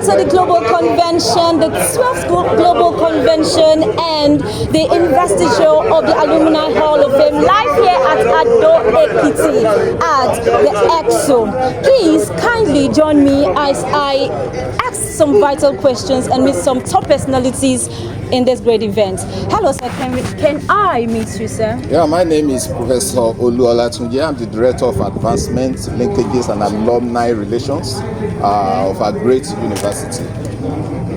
to the Global Convention, the 12th Global Convention and the Investiture of the Alumni Hall of Fame, live here at Ado Ekiti at the EKSU. Please kindly join me as I ask some vital questions and meet some top personalities in this great event. Hello, sir. Can I meet you, sir? Yeah, my name is Professor Olatunji. I'm the Director of Advancement, Linkages and Alumni Relations of a great university.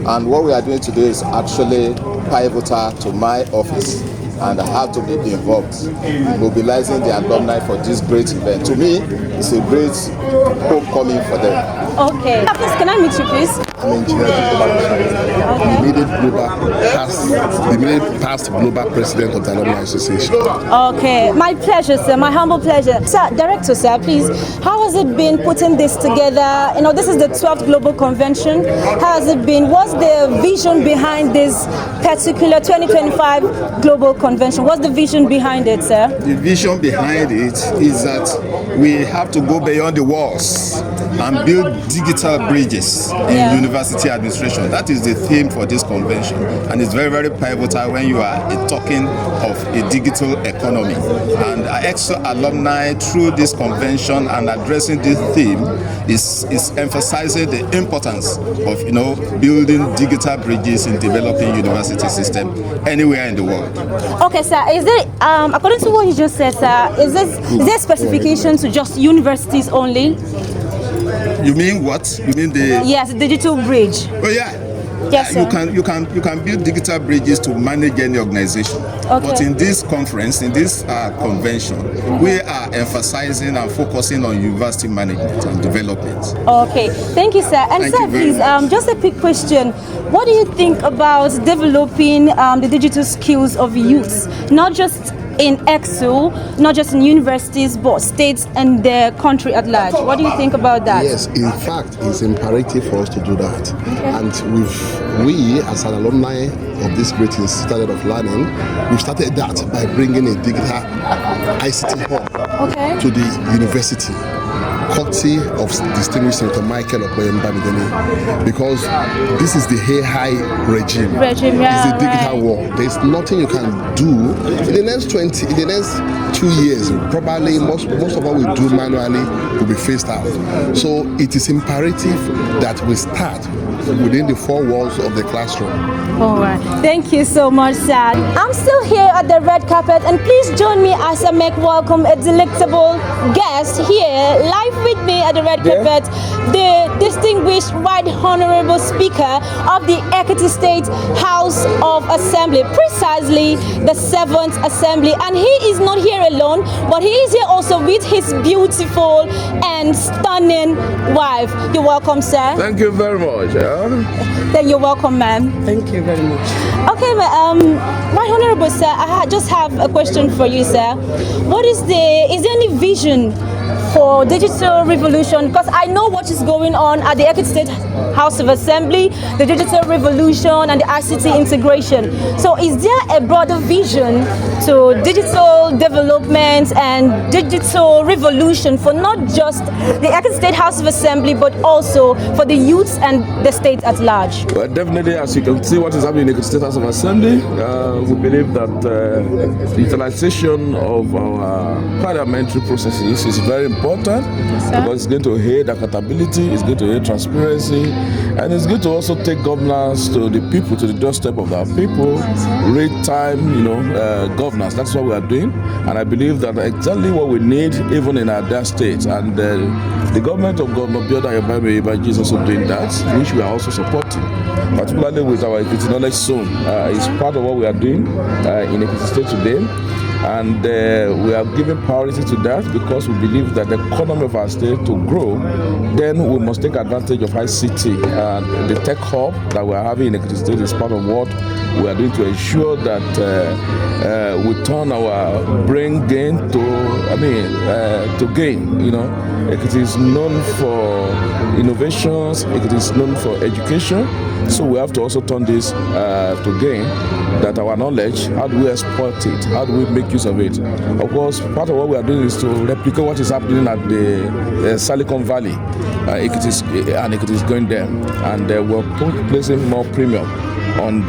And what we are doing today is actually pivotal to my office, and I have to be involved in mobilizing the alumni for this great event. To me, it's a great homecoming for them. Okay. Please, can I meet you, please? I'm engineer, the immediate past global president of the Alumni Association. Okay, my pleasure, sir, my humble pleasure. Sir, Director, sir, please, how has it been putting this together? You know, this is the 12th Global Convention. How has it been? What's the vision behind this particular 2025 Global Convention? What's the vision behind it, sir? The vision behind it is that we have to go beyond the walls and build digital bridges in university administration. That is the theme for this convention, and it's very, very pivotal when you are talking of a digital economy. And EKSU Alumni, through this convention and addressing this theme, is emphasizing the importance of building digital bridges in developing university system anywhere in the world. Okay, sir. Is there, according to what you just said, sir, is there specification to just universities only? You mean what? You mean the? Yes, digital bridge. Oh yeah. Yes, sir. You can build digital bridges to manage any organization. Okay. But in this conference, in this convention, we are emphasizing and focusing on university management and development. Okay, thank you, sir. And Thank sir, you very please, much. just a quick question. What do you think about developing the digital skills of youths, not just in EKSU, not just in universities, but states and the country at large? What do you think about that? Yes, in fact, it's imperative for us to do that. Okay. And we, as an alumni of this great Institute of Learning, we started that by bringing a digital ICT hub to the university, courtesy of distinguished Senator Michael Okoyemba, because this is the AI regime. It's a digital war. There's nothing you can do in the next 2 years. Probably most of what we do manually will be phased out. So it is imperative that we start within the four walls of the classroom. All right. Thank you so much, sir. I'm still here at the red carpet, and please join me as I make welcome a delectable guest here, live with me at the red carpet, the distinguished Right Honorable Speaker of the Ekiti State House of Assembly, precisely the 7th Assembly. And he is not here alone, but he is here also with his beautiful and stunning wife. You're welcome, sir. Thank you very much. Then you're welcome, ma'am. Thank you very much. Okay, Right Honorable Sir, I just have a question for you, sir. Is there any vision for digital revolution? Because I know what is going on at the Ekiti State House of Assembly, the digital revolution and the ICT integration. So is there a broader vision to digital development and digital revolution for not just the Ekiti State House of Assembly, but also for the youths and the state at large? Well, definitely, as you can see what is happening in the State House of Assembly, we believe that the utilization of our parliamentary processes is very important, because it's going to aid accountability, it's going to aid transparency, and it's going to also take governance to the people, to the doorstep of our people, real-time, governance. That's what we are doing, and I believe that exactly what we need, even in our dear states. And the government of Governor Bioda Yobame is also doing that, which we are also supporting, particularly with our Ekiti Knowledge Zone. It's part of what we are doing in Ekiti State today. And we are giving priority to that because we believe that the economy of our state to grow, then we must take advantage of ICT. And the tech hub that we are having in Ekiti State is part of what we are doing to ensure that we turn our brain gain to gain. Ekiti is known for innovations, Ekiti is known for education. So we have to also turn this to gain that our knowledge, how do we export it? How do we make use of it. Of course, part of what we are doing is to replicate what is happening at the Silicon Valley. It is going there, and we're placing more premium on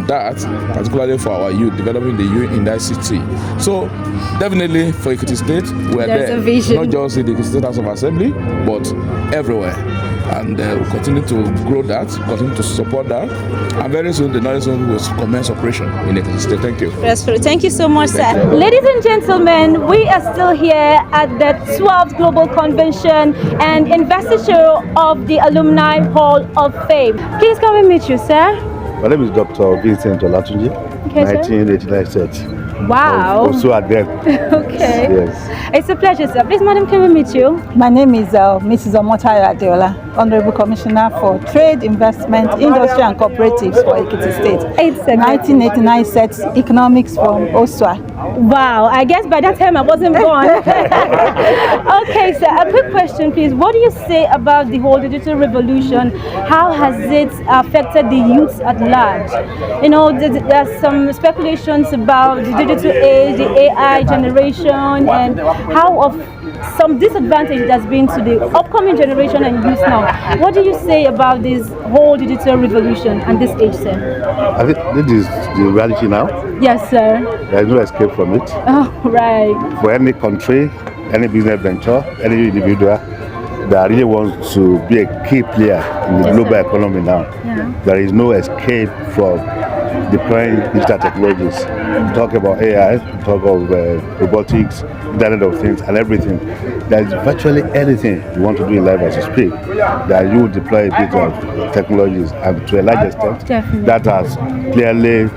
that, particularly for our youth, developing the youth in the ICT. So definitely for Ekiti State, we're There's there, a vision. not just in the Ekiti State House of Assembly, but everywhere. And we'll continue to grow that, continue to support that, and very soon the Northern Zone will commence operation in Ekiti State. Thank you. Thank you so much, sir. Ladies and gentlemen, we are still here at the 12th Global Convention and Investiture of the Alumni Hall of Fame. Please come and meet you, sir. My name is Dr. Vincent Olatunji, Okay, sir. 1989 set. Wow. Also at them. Okay. Yes. It's a pleasure, sir. Please, madam, can we meet you? My name is Mrs. Omotayo Adeola, Honorable Commissioner for Trade, Investment, Industry and Cooperatives for Ekiti State. 1989 sets economics from OSWA. Wow, I guess by that time I wasn't born. Okay, sir, a quick question, please. What do you say about the whole digital revolution? How has it affected the youth at large? You know, there's some speculations about the digital age, the AI generation, and how of some disadvantage it has been to the upcoming generation and youth now. What do you say about this whole digital revolution and this age, sir? I think this is the reality now. Yes, sir. There is no escape from it. Oh, right. For any country, any business venture, any individual that really wants to be a key player in the Yes, global sir. economy now, Yeah. there is no escape from deploying digital technologies. Talk about AI, talk of robotics, Internet of Things, and everything. There is virtually anything you want to do in life as you speak that you will deploy a bit of technologies, and to a large extent, Definitely. that has clearly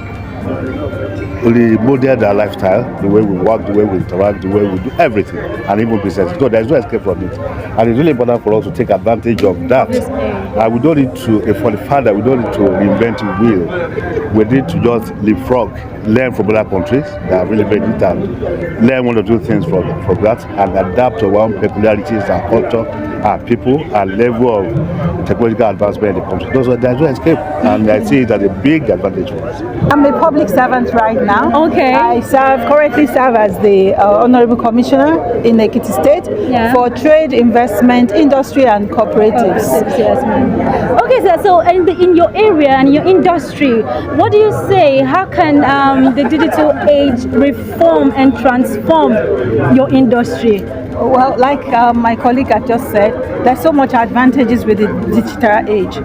really modeled our lifestyle, the way we work, the way we interact, the way we do everything, and even business. So there is no escape from it, and it's really important for us to take advantage of that. And we don't need to, for the fact that we don't need to reinvent the wheel. We need to just leapfrog, learn from other countries that are really made it, and learn one or two things from that, and adapt to our own peculiarities, our culture, our people, and level of technological advancement in the country. There's no escape, and I see it as a big advantage for us. I'm a public servant right now. Okay. I currently serve as the Honorable Commissioner in Ekiti State Yeah. for Trade, Investment, Industry and Cooperatives. Yes, ma'am. Okay, sir. So, in your area and your industry, what do you say? How can the digital age reform and transform your industry? Well, like my colleague had just said, there's so much advantages with the digital age.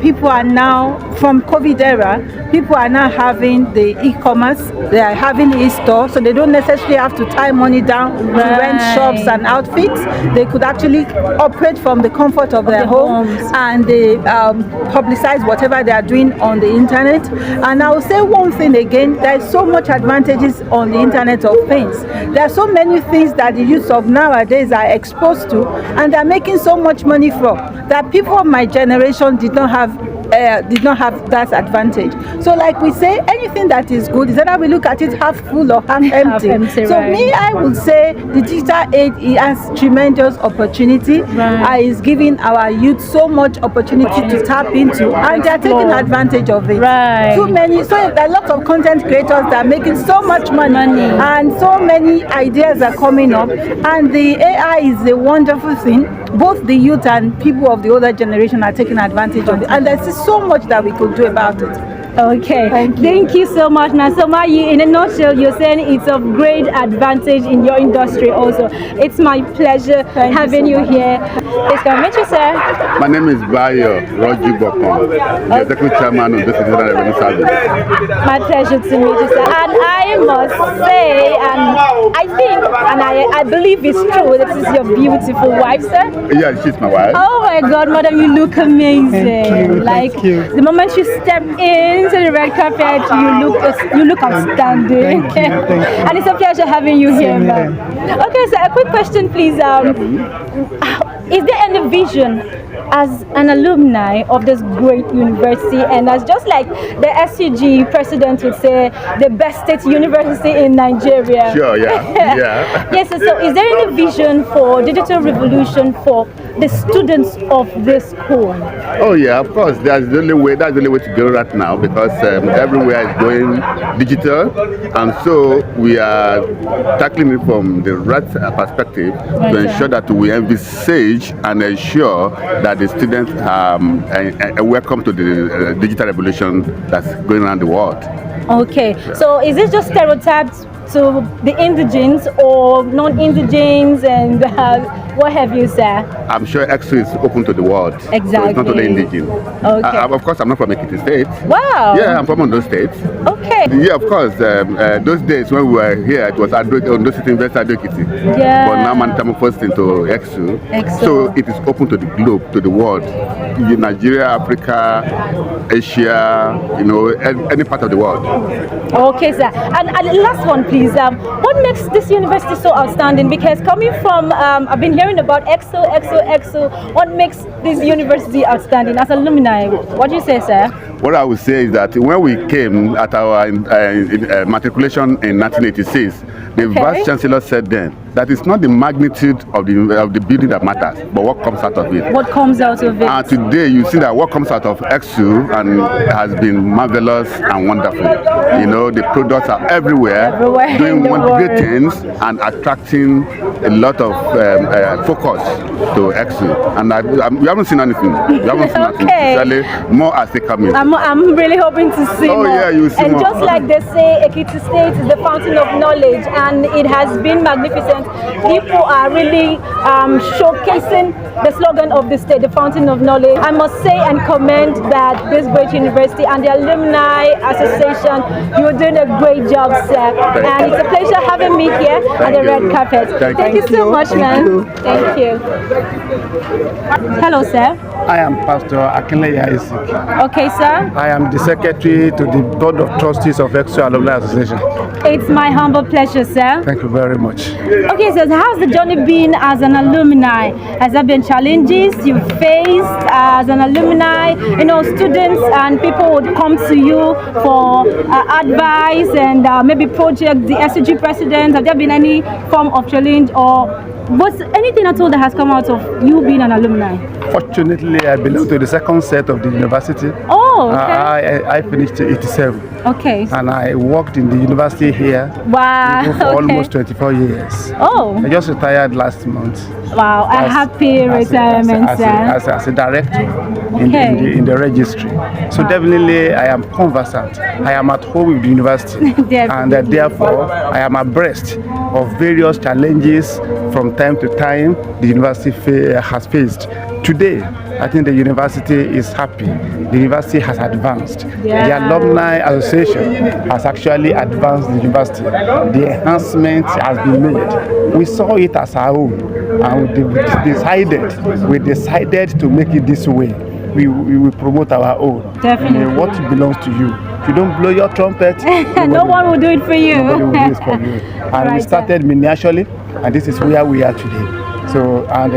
People are now, from COVID era, people are now having the e-commerce, they are having e-store, so they don't necessarily have to tie money down to rent shops and outfits. They could actually operate from the comfort of their homes, and they publicize whatever they are doing on the internet. And I will say one thing again, there is so much advantages on the Internet of Things. There are so many things that the youth of nowadays are exposed to, and they're making so much money from, that people of my generation did not have that advantage. So like we say, anything that is good is either we look at it half full or half empty. So right. me, I would say the digital age, it has tremendous opportunity. It's giving our youth so much opportunity to tap into, and they are taking advantage of it. Right. So there are a lot of content creators that are making so much money. And so many ideas are coming up, and the AI is a wonderful thing. Both the youth and people of the older generation are taking advantage of it, and there's so much that we could do about it. Okay, thank you so much. Now, so in a nutshell, you're saying it's of great advantage in your industry also. It's my pleasure having you here. Please come meet you, sir. My name is Bayo Roji Bokon, the Executive Chairman of the Citizen Revenue Service. My pleasure to meet you, sir. And I must say, and I think, and I believe it's true, this is your beautiful wife, sir. Yeah, she's my wife. Oh my God, madam, you look amazing. Thank you. The moment you step into the red carpet, you look outstanding. Thank you. And it's a pleasure having you here, ma'am. Okay, so a quick question, please. Is there any vision as an alumni of this great university, and as just like the SCG president would say, the best state university in Nigeria? Sure, yeah. Yes, so is there any vision for digital revolution for the students of this school? Oh yeah, of course. That's the only way to go right now, because everywhere is going digital, and so we are tackling it from the right perspective to ensure that we envisage and ensure that the students are welcome to the digital revolution that's going around the world. Okay, so is it just stereotypes to the indigenes or non-indigenes and what have you, sir? I'm sure EKSU is open to the world. Exactly. So it's not only indigenous. Okay. Of course, I'm not from Ekiti State. Wow. Yeah, I'm from Ondo State. Okay. Yeah, of course. Those days when we were here, it was Ondo State University Ekiti. Yeah. But now I'm metamorphosed into EKSU. So it is open to the globe, to the world. Nigeria, Africa, Asia, any part of the world. Okay, sir. And last one, please. What makes this university so outstanding? Because coming from, I've been hearing about EKSU. What makes this university outstanding as alumni? What do you say, sir? What I would say is that when we came at our matriculation in 1986, the Vice Chancellor said then that it's not the magnitude of the building that matters, but what comes out of it. What comes out of it? And today you see that what comes out of EKSU and has been marvelous and wonderful. The products are everywhere doing great things and attracting a lot of focus to EKSU. And we haven't seen anything. We haven't seen anything. Especially more as they come in. I'm really hoping to see more. Yeah, you see and more. Just like they say, Ekiti State is the fountain of knowledge, and it has been magnificent. People are really showcasing the slogan of the state, the fountain of knowledge. I must say and commend that this great university and the Alumni Association, you're doing a great job, sir. And it's a pleasure having me here at the red carpet. Thank you so much, man. Thank you. Hello, sir. I am Pastor Akinleya Isaac. Okay, sir. I am the secretary to the Board of Trustees of EKSU Alumni Association. It's my humble pleasure, sir. Thank you very much. Okay, so how's the journey been as an alumni? Has there been challenges you've faced as an alumni? Students and people would come to you for advice and maybe project the SCG president. Have there been any form of challenge or was anything at all that has come out of you being an alumni? Fortunately, I belong to the second set of the university. Oh, okay. I finished 87. Okay. And I worked in the university here for almost 24 years. Oh. I just retired last month. Wow, a happy retirement, sir. As a director in the registry. So definitely I am conversant. I am at home with the university. And therefore I am abreast of various challenges from time to time the university has faced. Today, I think the university is happy. The university has advanced. The Alumni Association has actually advanced the university. The enhancement has been made. We saw it as our own, and we decided to make it this way. We will promote our own. Definitely. What belongs to you. If you don't blow your trumpet, no one will do it for you. Nobody will do it for you. And we started miniaturely, and this is where we are today. So, and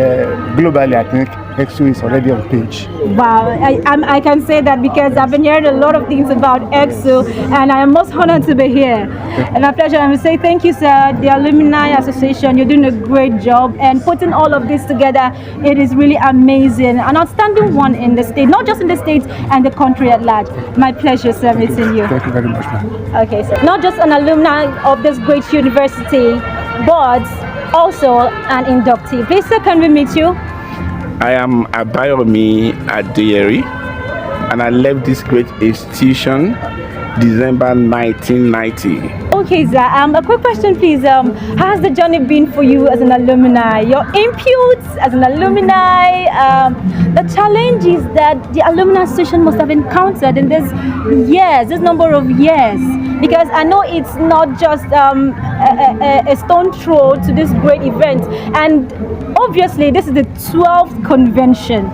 globally, I think EKSU is already on page. Wow, I can say that because I've been hearing a lot of things about EKSU, and I am most honored to be here. And my pleasure. I will say thank you, sir. The Alumni Association, you're doing a great job, and putting all of this together, it is really amazing. An outstanding one in the state, not just in the state and the country at large. My pleasure, sir, meeting you. Thank you very much, ma'am. Okay, sir. Not just an alumni of this great university, but also an inductee. Please, sir, can we meet you? I am Abayomi Adeyeri, and I left this great institution December 1990. Okay, sir. A quick question, please. How has the journey been for you as an alumni? Your inputs as an alumni, the challenges that the Alumni Association must have encountered in this number of years. Because I know it's not just a stone throw to this great event. And obviously, this is the 12th convention.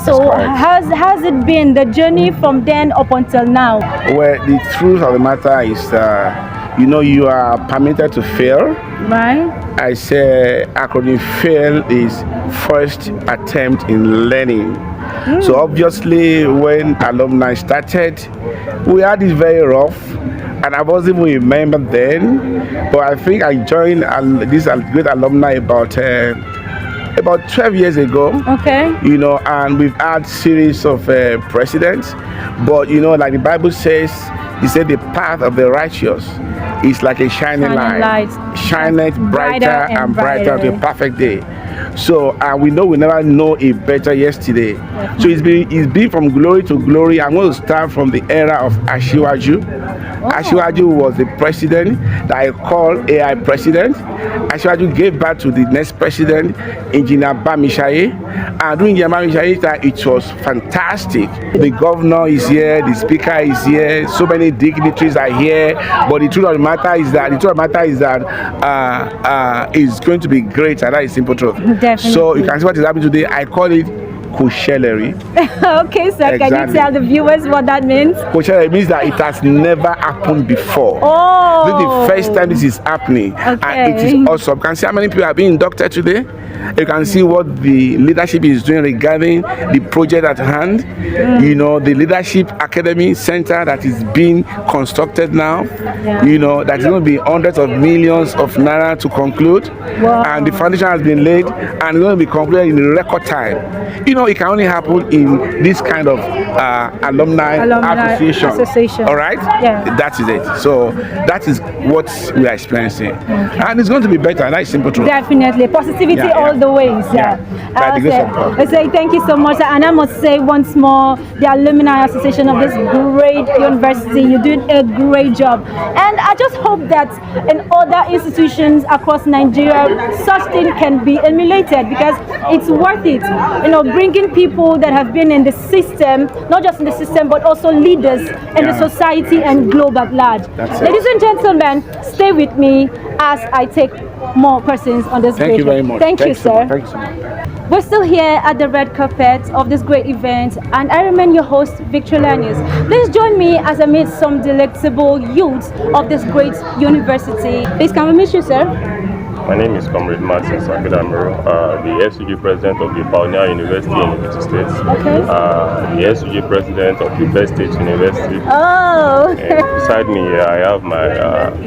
So has it been the journey from then up until now? Well, the truth of the matter is, you are permitted to fail. Right. I say acronym FAIL is first attempt in learning. So obviously, when alumni started, we had it very rough. And I wasn't even a member then, but I think I joined this great alumni about about 12 years ago. Okay. You know, and we've had series of presidents, but you know, like the Bible says, he said the path of the righteous is like a shining light, shineth brighter and brighter to a perfect day. So we know we never know a better yesterday. So it's been from glory to glory. I'm going to start from the era of Ashiwaju. Ashiwaju was the president that I call AI president. Ashiwaju gave birth to the next president, Engineer Bamishaye. And during Engineer Bamishaye's time, it was fantastic. The governor is here, the speaker is here, so many dignitaries are here. But the truth of the matter is that it's going to be great, and that is simple truth. Definitely. So you can see what is happening today. I call it Koshellery. Okay, sir. Exactly. Can you tell the viewers what that means? Koshellery means that it has never happened before. Oh. This is the first time this is happening. Okay. And it is awesome. You can see how many people are being inducted today. You can see what the leadership is doing regarding the project at hand. You know, the Leadership Academy Center that is being constructed now. You know, that is going to be hundreds of millions of naira to conclude. Wow. And the foundation has been laid and it's going to be concluded in record time. You know, it can only happen in this kind of alumni association. All right? Yeah. That is it. So that is what we are experiencing. Okay. And it's going to be better. And that is simple truth. Definitely. Positivity all the way, sir. I say thank you so much. And I must say once more, the Alumni Association of this great university, you did a great job. And I just hope that in other institutions across Nigeria, such thing can be emulated because it's worth it. You know, bringing people that have been in the system, not just in the system, but also leaders in the society and globe at large. Ladies and gentlemen, stay with me as I take more persons on this Thank you very much. Thank you, sir. Thank you so much. We're still here at the red carpet of this great event, and I remain your host, Victor Lanius. Please join me as I meet some delectable youths of this great university. Please can we meet you, sir? My name is Comrade Martin Sakudamiro, the SUG president of the Pioneer University in United States. Okay. The SUG president of the Best State University. Oh. And beside me here, I have my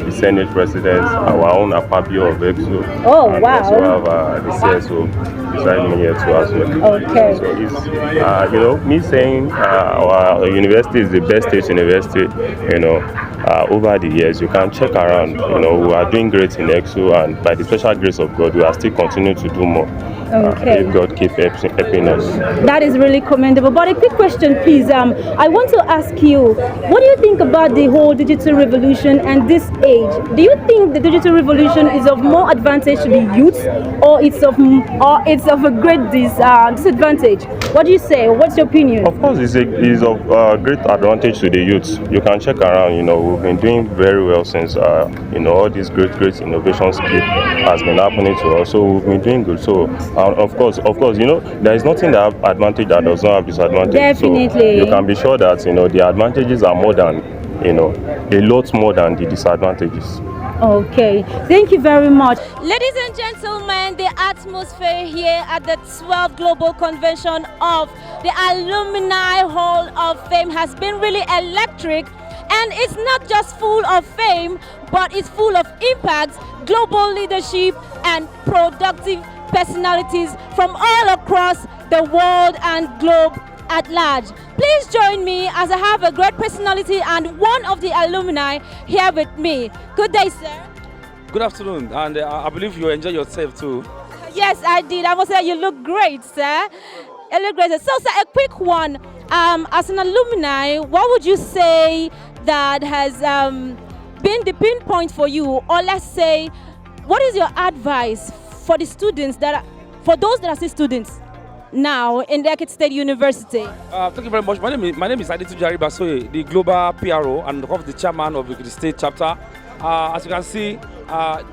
the Senate president, our own Apapio of EKSU. Oh, and wow. also have the CSO beside me here too as well. Okay. So it's, you know, me saying our university is the best state university, you know, over the years, you can check around, you know, we are doing great in EKSU, and by the special grace of God, we are still continuing to do more. Okay. If God keep helping us. That is really commendable. But a quick question, please. I want to ask you, what do you think about the whole digital revolution and this age? Do you think the digital revolution is of more advantage to the youth, or it's of a great disadvantage? What do you say? What's your opinion? Of course, it's of great advantage to the youth. You can check around. You know, we've been doing very well since you know, all these great innovation skill has been happening to us. So we've been doing good. So of course, you know, there is nothing that have advantage that does not have disadvantage. Definitely. So you can be sure that, you know, the advantages are more than, you know, a lot more than the disadvantages. Okay, thank you very much. Ladies and gentlemen, the atmosphere here at the 12th Global Convention of the Alumni Hall of Fame has been really electric. And it's not just full of fame, but it's full of impact, global leadership, and productive personalities from all across the world and globe at large. Please join me as I have a great personality and one of the alumni here with me. Good day, sir. Good afternoon, and I believe you enjoy yourself too. Yes, I did. I must say you look great, sir. You look great. So, sir, a quick one. As an alumni, what would you say that has been the pinpoint for you, or let's say, what is your advice for the students for those that are still students now in the Ekiti State University? Thank you very much. My name is Aditu Jaribasoye, the global PRO and of the chairman of the Ekiti State chapter. As you can see,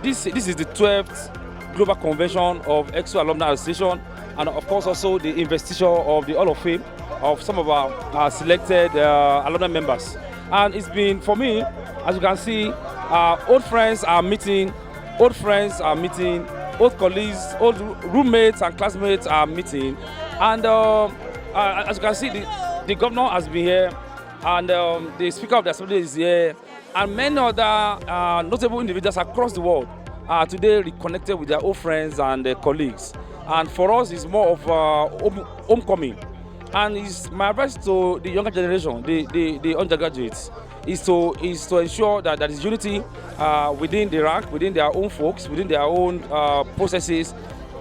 this is the 12th global convention of EKSU Alumni Association, and of course also the investiture of the Hall of Fame of some of our selected alumni members. And it's been, for me, as you can see, old friends are meeting, old colleagues, old roommates and classmates are meeting. And as you can see, the governor has been here, and the Speaker of the Assembly is here, and many other notable individuals across the world are today reconnected with their old friends and their colleagues. and for us, it's more of homecoming. And it's my advice to the younger generation, the undergraduates, is to ensure that there is unity within the rank, within their own folks, within their own processes.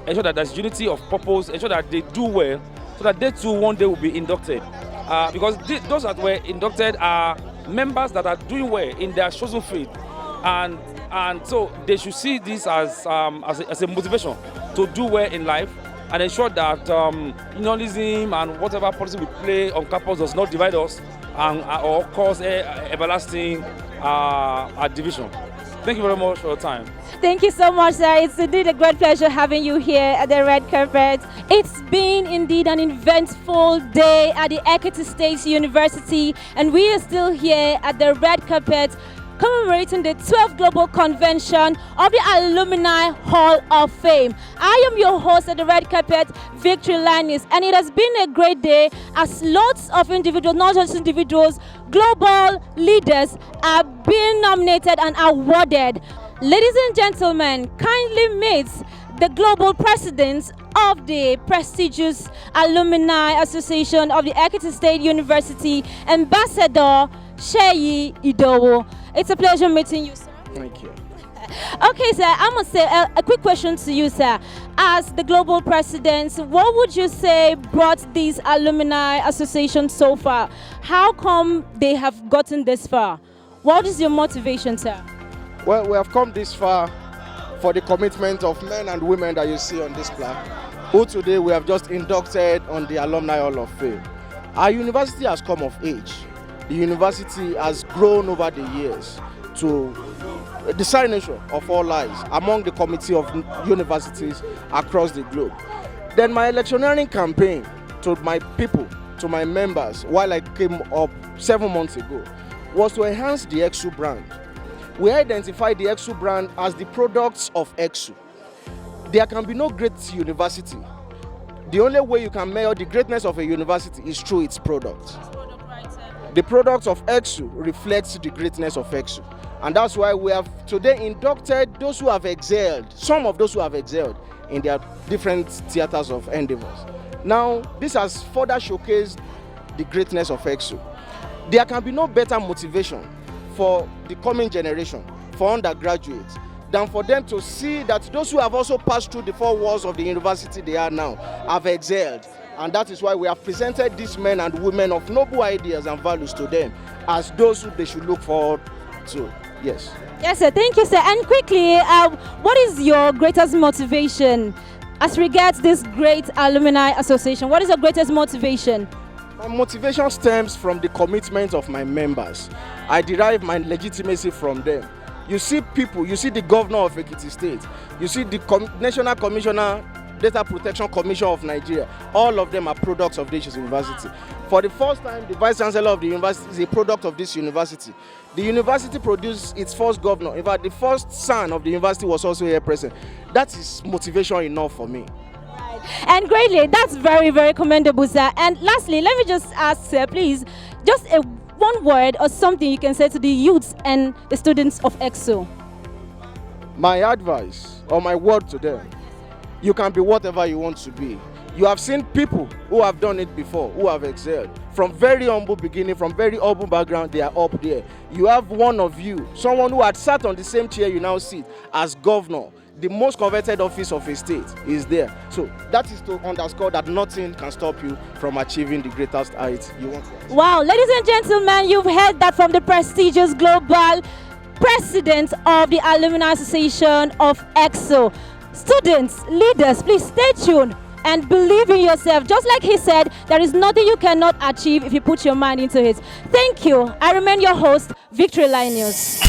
Ensure that there's unity of purpose. Ensure that they do well, so that they too one day will be inducted. Because those that were inducted are members that are doing well in their chosen field, and so they should see this as a motivation to do well in life, and ensure that unionism and whatever policy we play on campus does not divide us or cause everlasting division. Thank you very much for your time. Thank you so much, sir. It's indeed a great pleasure having you here at the red carpet. It's been indeed an eventful day at the Ekiti State University, and we are still here at the red carpet commemorating the 12th Global Convention of the Alumni Hall of Fame. I am your host at the red carpet, Victory Linus, and it has been a great day as lots of individuals, not just individuals, global leaders are being nominated and awarded. Ladies and gentlemen, kindly meet the global president of the prestigious Alumni Association of the Ekiti State University, Ambassador Sheyi Idowu. It's a pleasure meeting you, sir. Thank you. Okay, sir, I must say a quick question to you, sir. As the global president, what would you say brought this Alumni Association so far? How come they have gotten this far? What is your motivation, sir? Well, we have come this far for the commitment of men and women that you see on this plaque, who today we have just inducted on the Alumni Hall of Fame. Our university has come of age. The university has grown over the years to a destination of all lives among the committee of universities across the globe. Then my electioneering campaign to my people, to my members, while I came up 7 months ago, was to enhance the EKSU brand. We identified the EKSU brand as the products of EKSU. There can be no great university. The only way you can measure the greatness of a university is through its products. The products of EKSU reflects the greatness of EKSU. And that's why we have today inducted those who have excelled, some of those who have excelled in their different theaters of endeavors. Now, this has further showcased the greatness of EKSU. There can be no better motivation for the coming generation, for undergraduates, than for them to see that those who have also passed through the 4 walls of the university they are now have excelled. And that is why we have presented these men and women of noble ideas and values to them as those who they should look forward to. Yes. Yes, sir. Thank you, sir. And quickly, what is your greatest motivation as regards this great Alumni Association? What is your greatest motivation? My motivation stems from the commitment of my members. I derive my legitimacy from them. You see people, you see the governor of Ekiti State, you see the National Commissioner, Data Protection Commission of Nigeria. All of them are products of this university. For the first time, the Vice Chancellor of the university is a product of this university. The university produced its first governor. In fact, the first son of the university was also here present. That is motivation enough for me. And greatly, that's very, very commendable, sir. And lastly, let me just ask, sir, please, just one word or something you can say to the youths and the students of EKSU. My advice or my word to them: you can be whatever you want to be. You have seen people who have done it before, who have excelled. From very humble beginning, from very humble background, they are up there. You have one of you, someone who had sat on the same chair you now sit as governor. The most coveted office of a state is there. So that is to underscore that nothing can stop you from achieving the greatest heights you want. Wow, ladies and gentlemen, you've heard that from the prestigious global president of the Alumni Association of EKSU. Students, leaders, please stay tuned and believe in yourself. Just like he said, there is nothing you cannot achieve if you put your mind into it. Thank you. I remain your host, Victory Linus.